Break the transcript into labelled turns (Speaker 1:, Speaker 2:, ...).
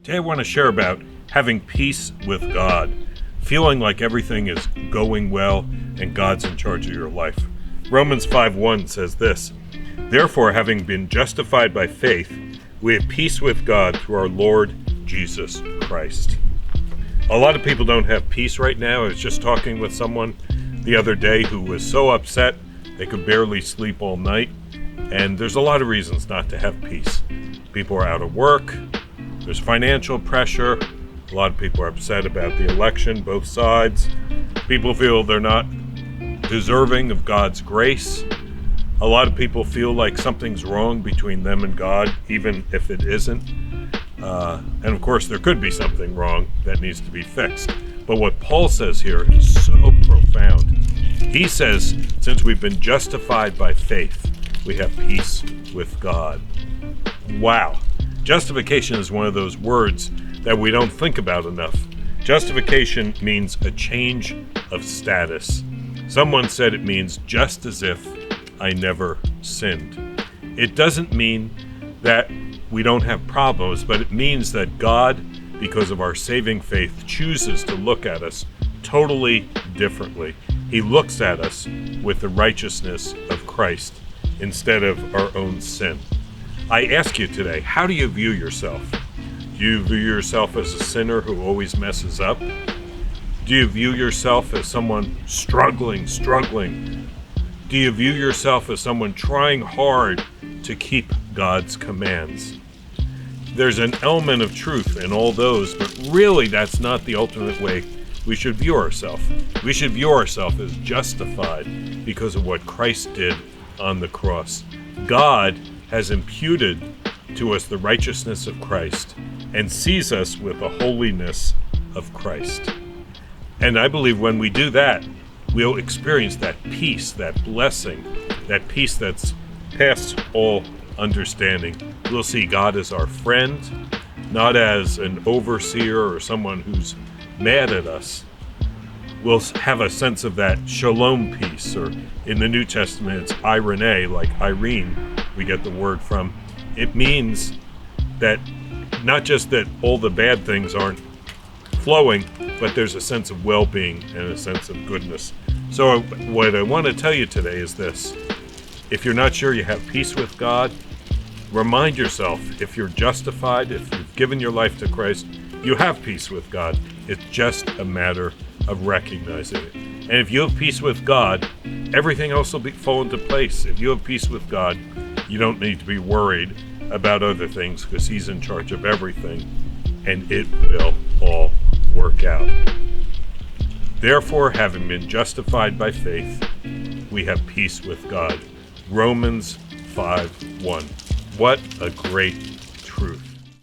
Speaker 1: Today I want to share about having peace with God, feeling like everything is going well and God's in charge of your life. Romans 5:1 says this, "Therefore, having been justified by faith, we have peace with God through our Lord Jesus Christ." A lot of people don't have peace right now. I was just talking with someone the other day who was so upset they could barely sleep all night, and there's a lot of reasons not to have peace. People are out of work. There's financial pressure. A lot of people are upset about the election, both sides. People feel they're not deserving of God's grace. A lot of people feel like something's wrong between them and God, even if it isn't. And of course, there could be something wrong that needs to be fixed. But what Paul says here is so profound. He says, since we've been justified by faith, we have peace with God. Wow. Justification is one of those words that we don't think about enough. Justification means a change of status. Someone said it means just as if I never sinned. It doesn't mean that we don't have problems, but it means that God, because of our saving faith, chooses to look at us totally differently. He looks at us with the righteousness of Christ instead of our own sin. I ask you today, how do you view yourself? Do you view yourself as a sinner who always messes up? Do you view yourself as someone struggling? Do you view yourself as someone trying hard to keep God's commands? There's an element of truth in all those, but really that's not the ultimate way we should view ourselves. We should view ourselves as justified because of what Christ did on the cross. God has imputed to us the righteousness of Christ and sees us with the holiness of Christ. And I believe when we do that, we'll experience that peace, that blessing, that peace that's past all understanding. We'll see God as our friend, not as an overseer or someone who's mad at us. We'll have a sense of that shalom peace, or in the New Testament it's irene, like Irene we get the word from. It means that not just that all the bad things aren't flowing, but there's a sense of well-being and a sense of goodness. So what I want to tell you today is this. If you're not sure you have peace with God, remind yourself, if you're justified, if you've given your life to Christ, you have peace with God. It's just a matter of recognizing it. And if you have peace with God, everything else will fall into place. If you have peace with God, you don't need to be worried about other things because He's in charge of everything, and it will all work out. Therefore, having been justified by faith, we have peace with God. Romans 5:1. What a great